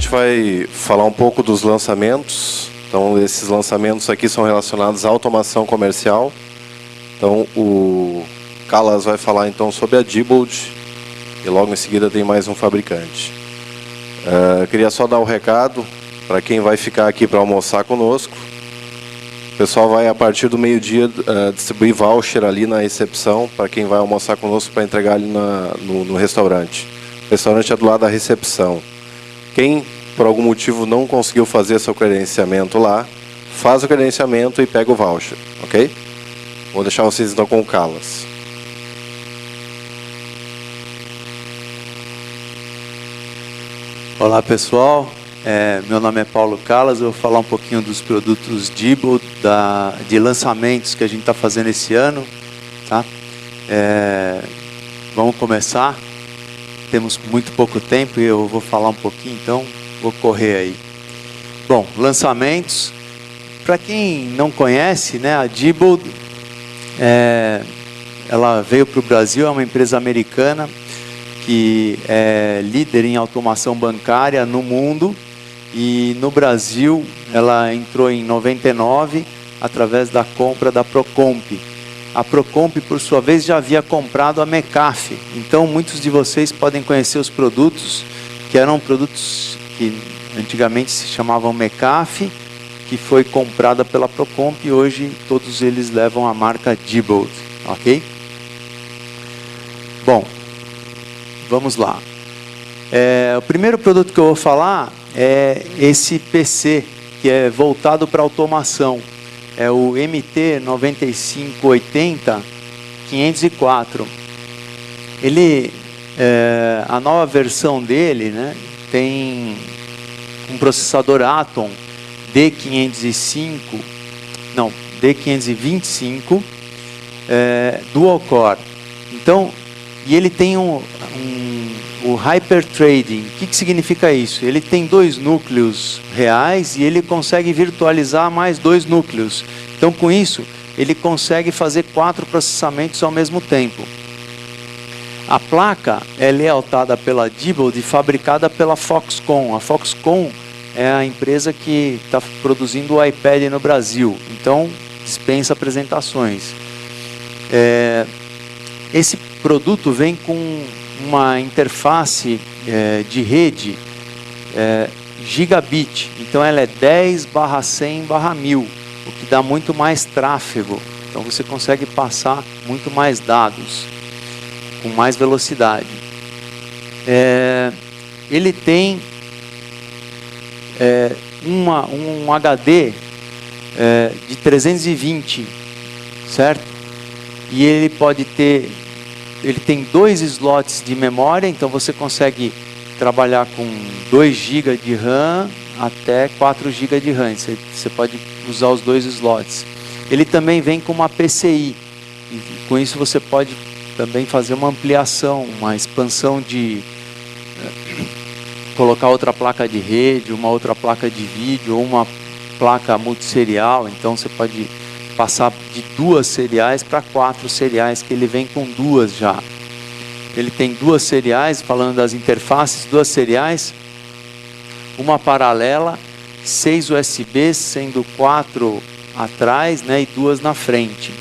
gente vai falar um pouco dos lançamentos. Então, esses lançamentos aqui são relacionados à automação comercial. Então, o Callas vai falar então sobre a Diebold e logo em seguida tem mais um fabricante. Queria só dar um recado para quem vai ficar aqui para almoçar conosco. O pessoal vai, a partir do meio-dia, distribuir voucher ali na recepção para quem vai almoçar conosco para entregar ali no restaurante. O restaurante é do lado da recepção. Quem, por algum motivo, não conseguiu fazer seu credenciamento lá, faz o credenciamento e pega o voucher, ok? Vou deixar vocês então com o Callas. Olá pessoal, meu nome é Paulo Callas, eu vou falar um pouquinho dos produtos Diebold, de lançamentos que a gente está fazendo esse ano, tá? Vamos começar, temos muito pouco tempo e eu vou falar um pouquinho, então vou correr aí. Bom, lançamentos, para quem não conhece, né, a Diebold, ela veio para o Brasil, é uma empresa americana, que é líder em automação bancária no mundo, e no Brasil ela entrou em 99 através da compra da Procomp. A Procomp, por sua vez, já havia comprado a Mecaf, então muitos de vocês podem conhecer os produtos, que eram produtos que antigamente se chamavam Mecaf, que foi comprada pela Procomp e hoje todos eles levam a marca Diebold, ok? Bom, vamos lá. O primeiro produto que eu vou falar é esse PC, que é voltado para automação. É o MT9580-504. Ele, a nova versão dele, né, tem um processador Atom D525, dual core. Então, e ele tem o Hyperthreading. O que significa isso? Ele tem 2 núcleos reais e ele consegue virtualizar mais 2 núcleos. Então, com isso, ele consegue fazer 4 processamentos ao mesmo tempo. A placa é lealtada pela Diebold e fabricada pela Foxconn. A Foxconn é a empresa que está produzindo o iPad no Brasil. Então, dispensa apresentações. Esse produto vem com uma interface de rede gigabit, então ela é 10/100/1000, o que dá muito mais tráfego, então você consegue passar muito mais dados, com mais velocidade. Ele tem um HD de 320, certo? E ele pode ter... Ele tem 2 slots de memória, então você consegue trabalhar com 2 GB de RAM até 4 GB de RAM. Você pode usar os 2 slots. Ele também vem com uma PCI. E com isso você pode também fazer uma ampliação, uma expansão de colocar outra placa de rede, uma outra placa de vídeo, ou uma placa multisserial. Então você pode passar de 2 seriais para 4 seriais, que ele vem com 2 já. Ele tem 2 seriais, falando das interfaces, 2 seriais, uma paralela, 6 USBs, sendo 4 atrás, né, e 2 na frente.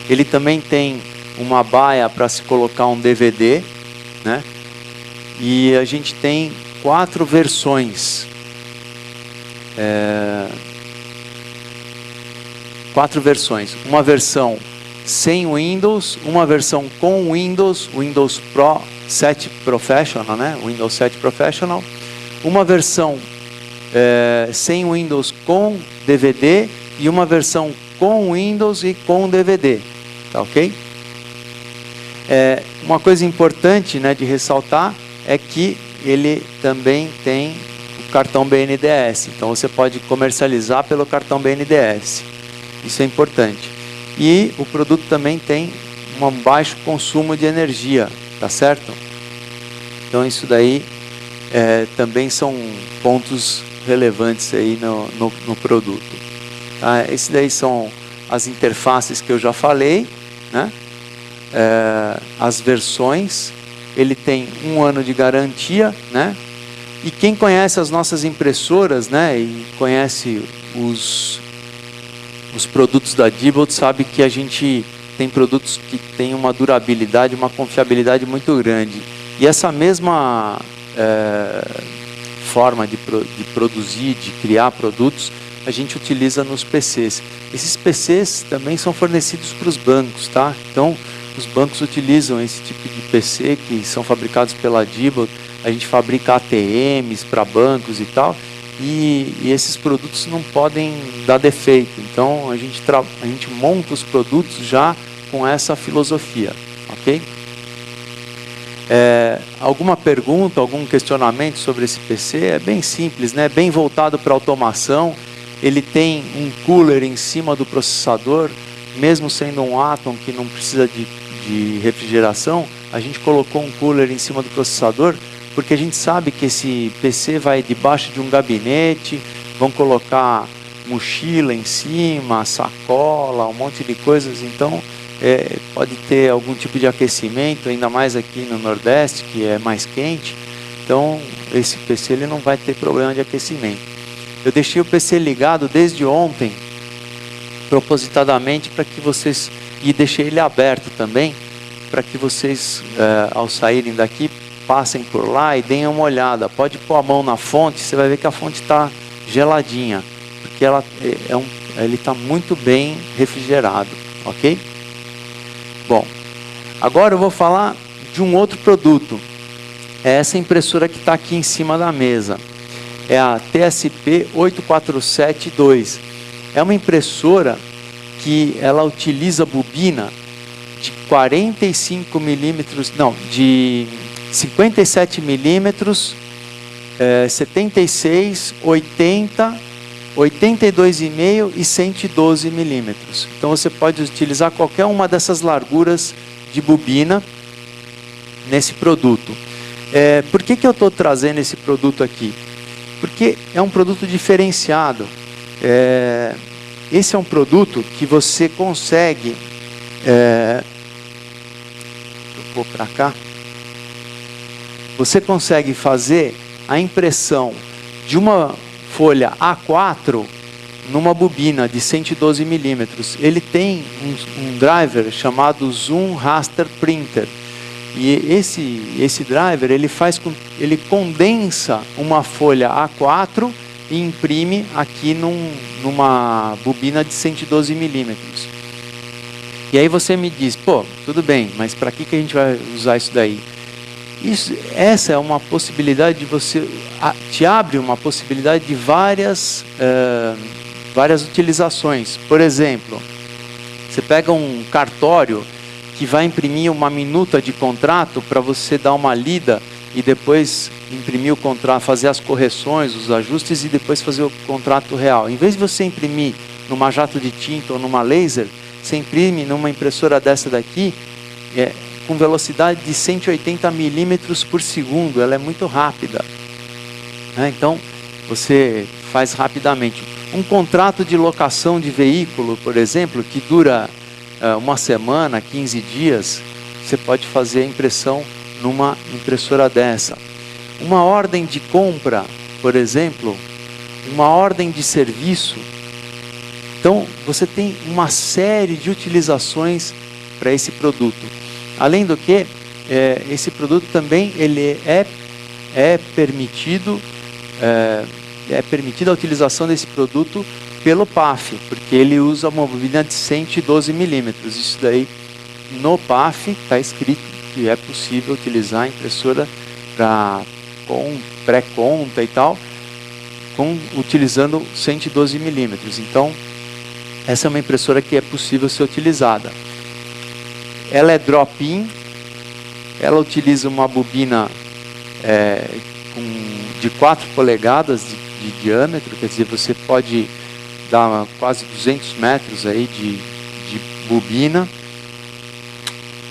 Ele também tem uma baia para se colocar um DVD, né, e a gente tem 4 versões. 4 versões, uma versão sem Windows, uma versão com Windows Pro 7 Professional, né? Windows 7 Professional, uma versão sem Windows com DVD e uma versão com Windows e com DVD, tá ok? Uma coisa importante, né, de ressaltar é que ele também tem o cartão BNDES, então você pode comercializar pelo cartão BNDES. Isso é importante. E o produto também tem um baixo consumo de energia, tá certo? Então isso daí também são pontos relevantes aí no produto. Tá? Esses daí são as interfaces que eu já falei, né? As versões, ele tem 1 ano de garantia, né? E quem conhece as nossas impressoras, né, e conhece os produtos da Diebold, sabe que a gente tem produtos que têm uma durabilidade, uma confiabilidade muito grande. E essa mesma forma de produzir, de criar produtos, a gente utiliza nos PCs. Esses PCs também são fornecidos para os bancos, tá? Então, os bancos utilizam esse tipo de PC que são fabricados pela Diebold. A gente fabrica ATMs para bancos e tal, e esses produtos não podem dar defeito. Então a gente monta os produtos já com essa filosofia, ok? Alguma pergunta, algum questionamento sobre esse PC? É bem simples, né? Bem voltado para automação. Ele tem um cooler em cima do processador, mesmo sendo um Atom que não precisa de refrigeração, a gente colocou um cooler em cima do processador, porque a gente sabe que esse PC vai debaixo de um gabinete, vão colocar mochila em cima, sacola, um monte de coisas, então pode ter algum tipo de aquecimento, ainda mais aqui no Nordeste, que é mais quente, então esse PC ele não vai ter problema de aquecimento. Eu deixei o PC ligado desde ontem, propositadamente, para que vocês, e deixei ele aberto também, para que vocês, ao saírem daqui, passem por lá e deem uma olhada. Pode pôr a mão na fonte, você vai ver que a fonte está geladinha, porque ele está muito bem refrigerado, ok? Bom, agora eu vou falar de um outro produto. É essa impressora que está aqui em cima da mesa. É a TSP 8472. É uma impressora que ela utiliza bobina de 45 milímetros, não, de 57 milímetros, 76, 80, 82,5 e 112 milímetros. Então você pode utilizar qualquer uma dessas larguras de bobina nesse produto. Por que eu estou trazendo esse produto aqui? Porque é um produto diferenciado. Esse é um produto que você consegue... eu vou para cá. Você consegue fazer a impressão de uma folha A4 numa bobina de 112 milímetros. Ele tem um driver chamado Zoom Raster Printer. E esse driver ele condensa uma folha A4 e imprime aqui numa bobina de 112 milímetros. E aí você me diz, pô, tudo bem, mas para que a gente vai usar isso daí? Essa é uma possibilidade de te abre uma possibilidade de várias utilizações. Por exemplo, você pega um cartório que vai imprimir uma minuta de contrato para você dar uma lida e depois imprimir o contrato, fazer as correções, os ajustes e depois fazer o contrato real. Em vez de você imprimir numa jato de tinta ou numa laser, você imprime numa impressora dessa daqui, com velocidade de 180 milímetros por segundo. Ela é muito rápida, né? Então você faz rapidamente. Um contrato de locação de veículo, por exemplo, que dura uma semana, 15 dias, você pode fazer a impressão numa impressora dessa. Uma ordem de compra, por exemplo, uma ordem de serviço. Então você tem uma série de utilizações para esse produto. Além do que, esse produto também ele é permitida a utilização desse produto pelo PAF, porque ele usa uma bobina de 112 milímetros. Isso daí no PAF está escrito que é possível utilizar a impressora com pré-conta e tal, utilizando 112 milímetros. Então essa é uma impressora que é possível ser utilizada. Ela é drop-in, ela utiliza uma bobina de 4 polegadas de diâmetro, quer dizer, você pode dar quase 200 metros aí de bobina.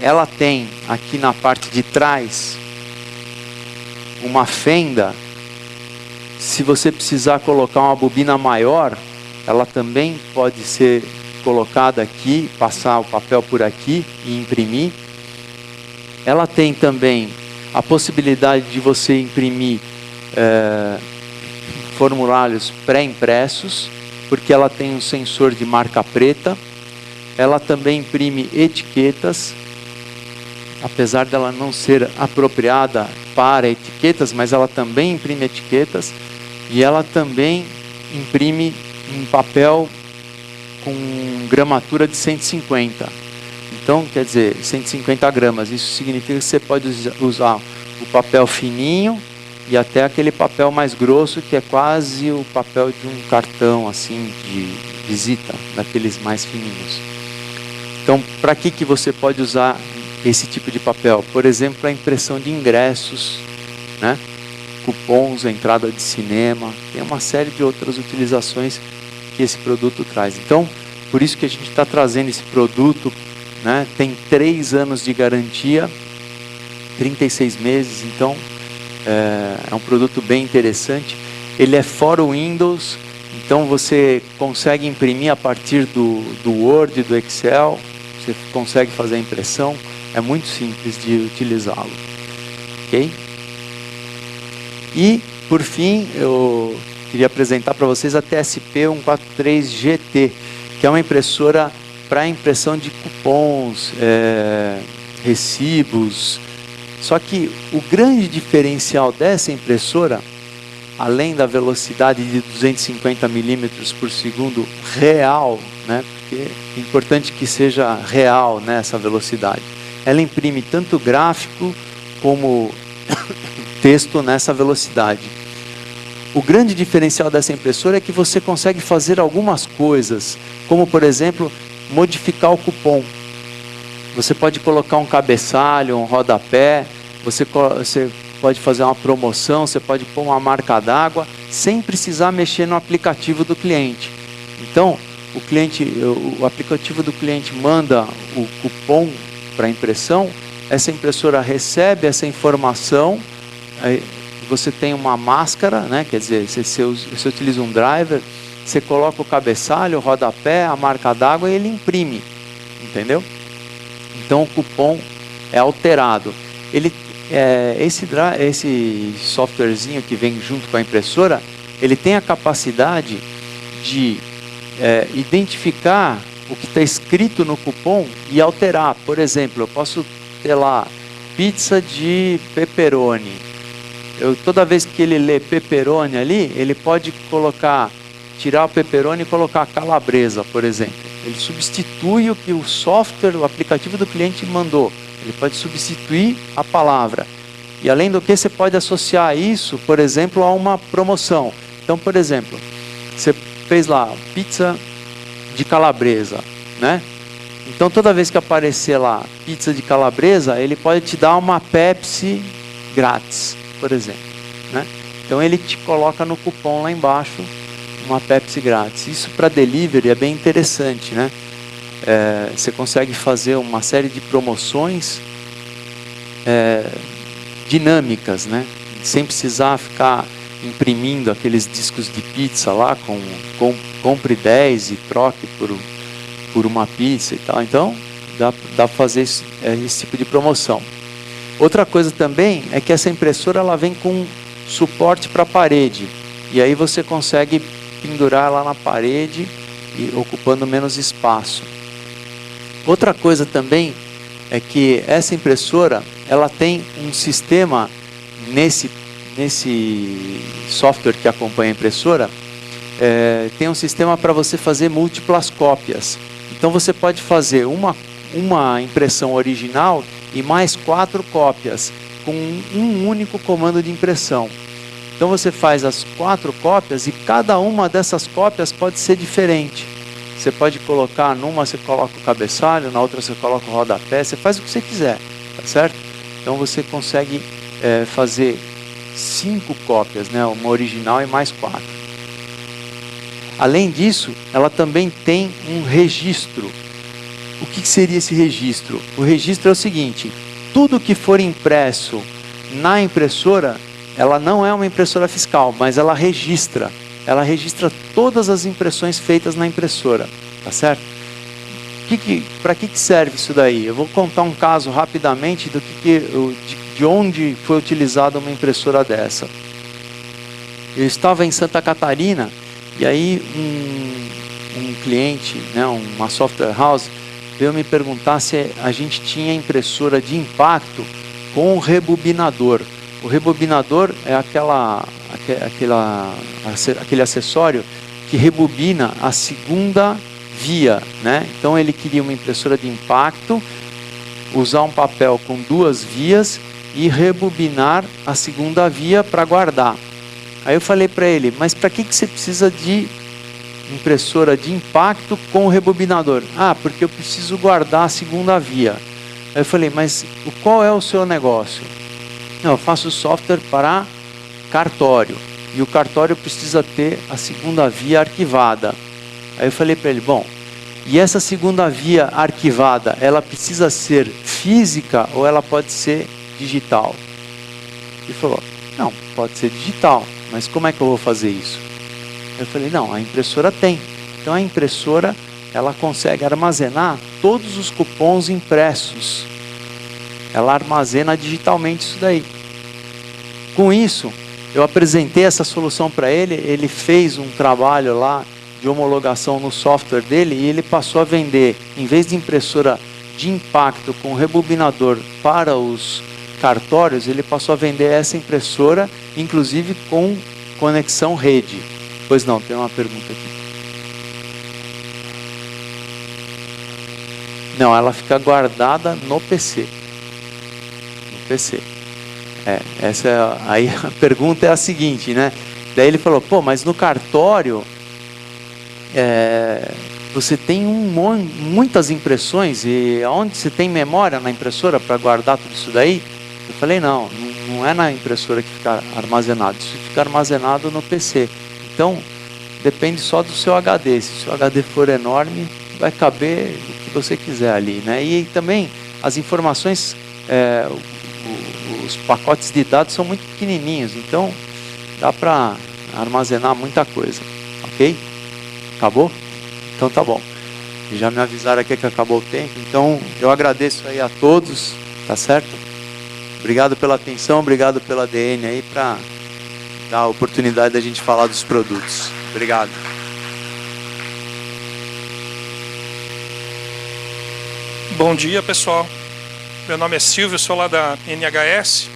Ela tem aqui na parte de trás uma fenda. Se você precisar colocar uma bobina maior, ela também pode ser colocada aqui, passar o papel por aqui e imprimir. Ela tem também a possibilidade de você imprimir formulários pré-impressos, porque ela tem um sensor de marca preta. Ela também imprime etiquetas, apesar dela não ser apropriada para etiquetas, mas ela também imprime etiquetas. E ela também imprime em papel com gramatura de 150. Então, quer dizer, 150 gramas. Isso significa que você pode usar o papel fininho e até aquele papel mais grosso, que é quase o papel de um cartão assim de visita, daqueles mais fininhos. Então, para que você pode usar esse tipo de papel? Por exemplo, a impressão de ingressos, né? Cupons, entrada de cinema, tem uma série de outras utilizações que esse produto traz. Então, por isso que a gente está trazendo esse produto, né? Tem 3 anos de garantia, 36 meses, então é um produto bem interessante. Ele é for Windows, então você consegue imprimir a partir do Word, do Excel, você consegue fazer a impressão, é muito simples de utilizá-lo, ok? E, por fim, eu queria apresentar para vocês a TSP 143 GT, que é uma impressora para impressão de cupons, recibos. Só que o grande diferencial dessa impressora, além da velocidade de 250 milímetros por segundo real, né, porque é importante que seja real, né, essa velocidade, ela imprime tanto gráfico como texto nessa velocidade. O grande diferencial dessa impressora é que você consegue fazer algumas coisas, como por exemplo, modificar o cupom. Você pode colocar um cabeçalho, um rodapé, você pode fazer uma promoção, você pode pôr uma marca d'água, sem precisar mexer no aplicativo do cliente. Então, o aplicativo do cliente manda o cupom para impressão, essa impressora recebe essa informação. Aí você tem uma máscara, né? Quer dizer, você utiliza um driver, você coloca o cabeçalho, o rodapé, a marca d'água e ele imprime, entendeu? Então o cupom é alterado. Esse softwarezinho que vem junto com a impressora, ele tem a capacidade de identificar o que está escrito no cupom e alterar. Por exemplo, eu posso ter lá pizza de pepperoni. Toda vez que ele lê pepperoni ali, ele pode tirar o pepperoni e colocar calabresa, por exemplo. Ele substitui o que o software, o aplicativo do cliente mandou. Ele pode substituir a palavra. E além do que, você pode associar isso, por exemplo, a uma promoção. Então, por exemplo, você fez lá pizza de calabresa, né? Então, toda vez que aparecer lá pizza de calabresa, ele pode te dar uma Pepsi grátis, por exemplo, né? Então ele te coloca no cupom lá embaixo uma Pepsi grátis. Isso para delivery é bem interessante, né? Você consegue fazer uma série de promoções dinâmicas, né? Sem precisar ficar imprimindo aqueles discos de pizza lá compre 10 e troque por uma pizza e tal. Então dá para fazer esse tipo de promoção. Outra coisa também é que essa impressora ela vem com suporte para parede. E aí você consegue pendurar lá na parede, e ocupando menos espaço. Outra coisa também é que essa impressora ela tem um sistema nesse software que acompanha a impressora, tem um sistema para você fazer múltiplas cópias. Então você pode fazer uma impressão original e mais 4 cópias com um único comando de impressão. Então você faz as 4 cópias e cada uma dessas cópias pode ser diferente. Você pode colocar numa, você coloca o cabeçalho, na outra você coloca o rodapé, você faz o que você quiser, tá certo? Então você consegue fazer 5 cópias, né? Uma original e mais 4. Além disso, ela também tem um registro. O que seria esse registro? O registro é o seguinte: tudo que for impresso na impressora, ela não é uma impressora fiscal, mas ela registra todas as impressões feitas na impressora, tá certo? Para que serve isso daí? Eu vou contar um caso rapidamente de onde foi utilizada uma impressora dessa. Eu estava em Santa Catarina e aí um cliente, né, uma software house, veio me perguntar se a gente tinha impressora de impacto com rebobinador. O rebobinador é aquele acessório que rebobina a segunda via, né? Então ele queria uma impressora de impacto, usar um papel com 2 vias e rebobinar a segunda via para guardar. Aí eu falei para ele, mas para que você precisa de impressora de impacto com rebobinador? Ah, porque eu preciso guardar a segunda via. Aí eu falei, mas qual é o seu negócio? Não, eu faço software para cartório. E o cartório precisa ter a segunda via arquivada. Aí eu falei para ele, bom, e essa segunda via arquivada, ela precisa ser física ou ela pode ser digital? Ele falou, não, pode ser digital, mas como é que eu vou fazer isso? Eu falei, não, a impressora tem. Então a impressora, ela consegue armazenar todos os cupons impressos. Ela armazena digitalmente isso daí. Com isso, eu apresentei essa solução para ele, ele fez um trabalho lá de homologação no software dele e ele passou a vender, em vez de impressora de impacto com rebobinador para os cartórios, ele passou a vender essa impressora, inclusive com conexão rede. Pois não, tem uma pergunta aqui. Não, ela fica guardada no PC. No PC. Aí a pergunta é a seguinte, né? Daí ele falou, pô, mas no cartório você tem muitas impressões e onde você tem memória na impressora para guardar tudo isso daí? Eu falei, não é na impressora que fica armazenado, isso fica armazenado no PC. Então, depende só do seu HD. Se o seu HD for enorme, vai caber o que você quiser ali, né? E também as informações, os pacotes de dados são muito pequenininhos, então dá para armazenar muita coisa, ok? Acabou? Então tá bom. Já me avisaram aqui que acabou o tempo, então eu agradeço aí a todos, tá certo? Obrigado pela atenção, obrigado pela ADN aí para dar a oportunidade da gente falar dos produtos. Obrigado. Bom dia, pessoal. Meu nome é Silvio, sou lá da NHS.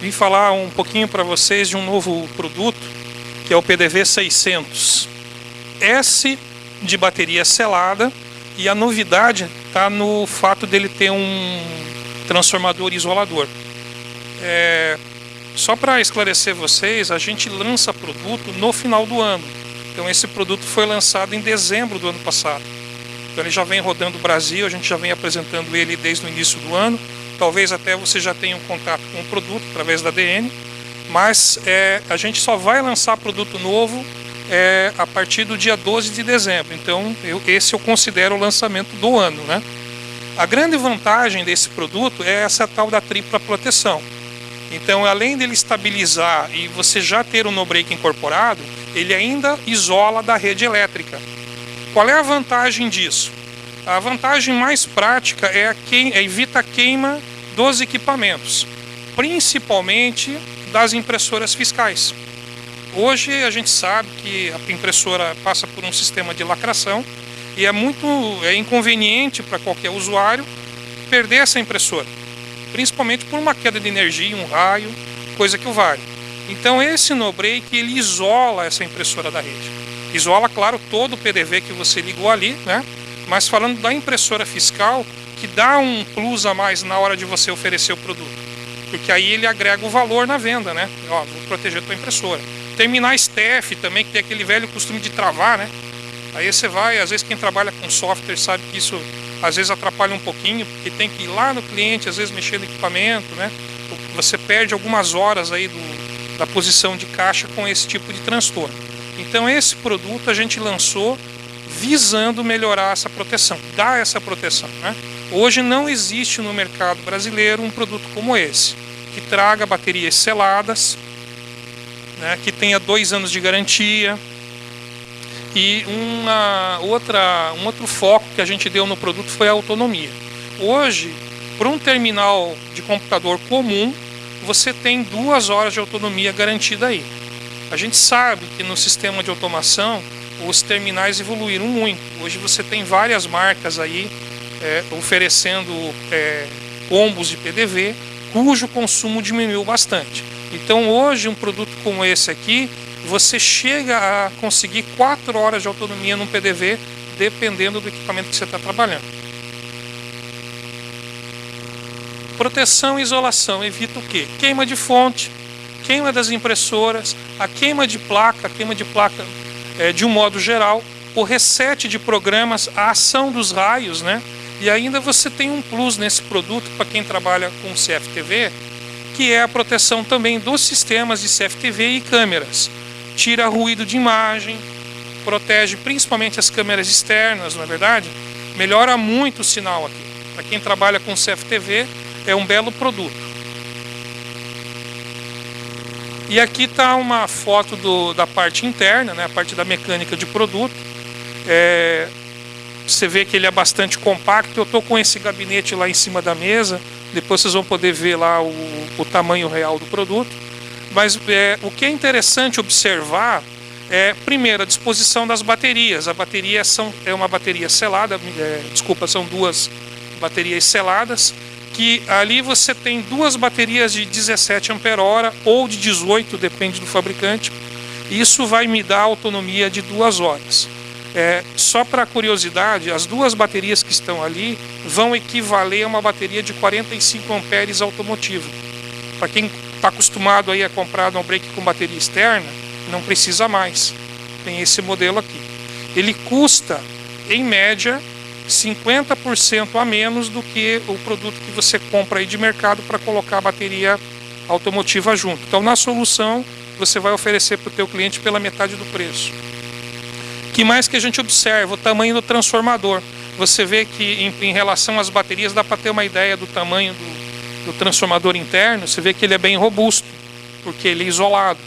Vim falar um pouquinho para vocês de um novo produto, que é o PDV 600. S de bateria selada, e a novidade está no fato dele ter um transformador isolador. Só para esclarecer vocês, a gente lança produto no final do ano. Então esse produto foi lançado em dezembro do ano passado. Então ele já vem rodando o Brasil, a gente já vem apresentando ele desde o início do ano. Talvez até você já tenha um contato com o produto através da DN, mas a gente só vai lançar produto novo a partir do dia 12 de dezembro. Então esse eu considero o lançamento do ano, né? A grande vantagem desse produto é essa tal da tripla proteção. Então, além dele estabilizar e você já ter o no-break incorporado, ele ainda isola da rede elétrica. Qual é a vantagem disso? A vantagem mais prática evita a queima dos equipamentos, principalmente das impressoras fiscais. Hoje a gente sabe que a impressora passa por um sistema de lacração e é inconveniente para qualquer usuário perder essa impressora, principalmente por uma queda de energia, um raio, coisa que o vale. Então esse no-break ele isola essa impressora da rede. Isola, claro, todo o PDV que você ligou ali, né? Mas falando da impressora fiscal, que dá um plus a mais na hora de você oferecer o produto. Porque aí ele agrega o valor na venda, né? Ó, vou proteger a tua impressora. Terminar STF também, que tem aquele velho costume de travar, né? Aí você vai, às vezes quem trabalha com software sabe que isso às vezes atrapalha um pouquinho, porque tem que ir lá no cliente, às vezes mexer no equipamento, né? Você perde algumas horas aí da posição de caixa com esse tipo de transtorno. Então esse produto a gente lançou visando melhorar essa proteção, dar essa proteção, né? Hoje não existe no mercado brasileiro um produto como esse, que traga baterias seladas, né, que tenha 2 anos de garantia. E um outro foco que a gente deu no produto foi a autonomia. Hoje, para um terminal de computador comum, você tem 2 horas de autonomia garantida aí. A gente sabe que no sistema de automação os terminais evoluíram muito. Hoje você tem várias marcas aí oferecendo combos de PDV, cujo consumo diminuiu bastante. Então hoje um produto como esse aqui, você chega a conseguir 4 horas de autonomia num PDV, dependendo do equipamento que você está trabalhando. Proteção e isolação evita o quê? Queima de fonte, queima das impressoras, a queima de placa de um modo geral, o reset de programas, a ação dos raios, né? E ainda você tem um plus nesse produto para quem trabalha com CFTV, que é a proteção também dos sistemas de CFTV e câmeras. Tira ruído de imagem, protege principalmente as câmeras externas, não é verdade? Melhora muito o sinal aqui. Para quem trabalha com CFTV, é um belo produto. E aqui está uma foto da parte interna, né, a parte da mecânica de produto. Você vê que ele é bastante compacto. Eu estou com esse gabinete lá em cima da mesa. Depois vocês vão poder ver lá o tamanho real do produto. Mas o que é interessante observar primeiro, a disposição das baterias. A bateria é uma bateria selada, são 2 baterias seladas, que ali você tem 2 baterias de 17 ampere-hora ou de 18, depende do fabricante. Isso vai me dar autonomia de 2 horas. Só para curiosidade, as 2 baterias que estão ali vão equivaler a uma bateria de 45 amperes automotiva. Para quem está acostumado aí a comprar um break com bateria externa, não precisa mais. Tem esse modelo aqui. Ele custa, em média, 50% a menos do que o produto que você compra aí de mercado para colocar a bateria automotiva junto. Então, na solução, você vai oferecer para o teu cliente pela metade do preço. O que mais que a gente observa? O tamanho do transformador. Você vê que em relação às baterias dá para ter uma ideia do tamanho do transformador interno. Você vê que ele é bem robusto, porque ele é isolado.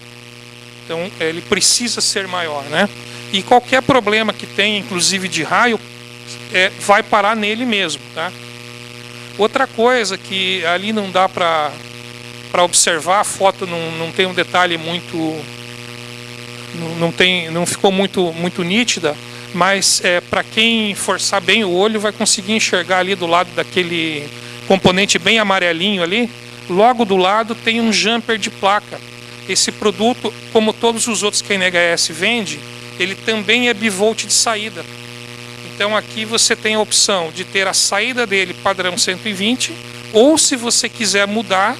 Então ele precisa ser maior, né? E qualquer problema que tenha, inclusive de raio, vai parar nele mesmo, tá? Outra coisa que ali não dá para observar, a foto não tem um detalhe muito... Não ficou muito nítida, mas para quem forçar bem o olho vai conseguir enxergar ali do lado daquele componente bem amarelinho ali. Logo do lado tem um jumper de placa. Esse produto, como todos os outros que a NHS vende, ele também é bivolt de saída. Então aqui você tem a opção de ter a saída dele padrão 120, ou se você quiser mudar,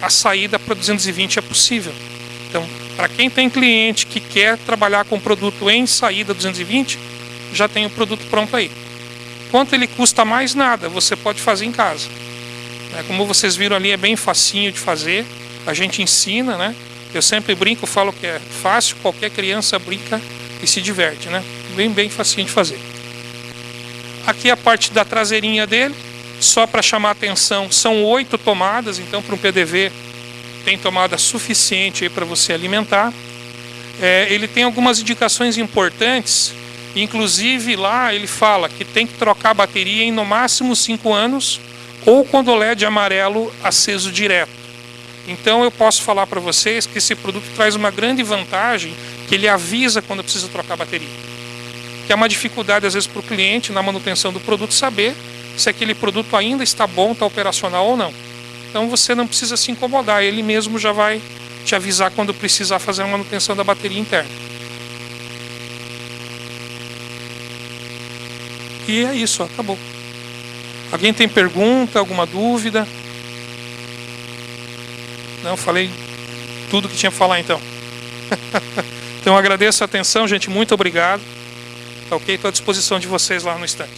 a saída para 220 é possível. Então, para quem tem cliente que quer trabalhar com produto em saída 220, já tem o produto pronto aí. Quanto ele custa mais? Nada, você pode fazer em casa. Como vocês viram ali, é bem facinho de fazer, a gente ensina, né? Eu sempre brinco, falo que é fácil, qualquer criança brinca e se diverte, né? Bem facinho de fazer. Aqui a parte da traseirinha dele, só para chamar a atenção, são 8 tomadas, então para um PDV tem tomada suficiente para você alimentar. Ele tem algumas indicações importantes, inclusive lá ele fala que tem que trocar a bateria em no máximo 5 anos, ou quando o LED amarelo aceso direto. Então eu posso falar para vocês que esse produto traz uma grande vantagem, que ele avisa quando precisa trocar a bateria. Que é uma dificuldade às vezes para o cliente na manutenção do produto saber se aquele produto ainda está bom, está operacional ou não. Então você não precisa se incomodar, ele mesmo já vai te avisar quando precisar fazer a manutenção da bateria interna. E é isso, acabou. Alguém tem pergunta, alguma dúvida? Não, falei tudo que tinha para falar então. Então agradeço a atenção, gente, muito obrigado. Ok, estou à disposição de vocês lá no estande.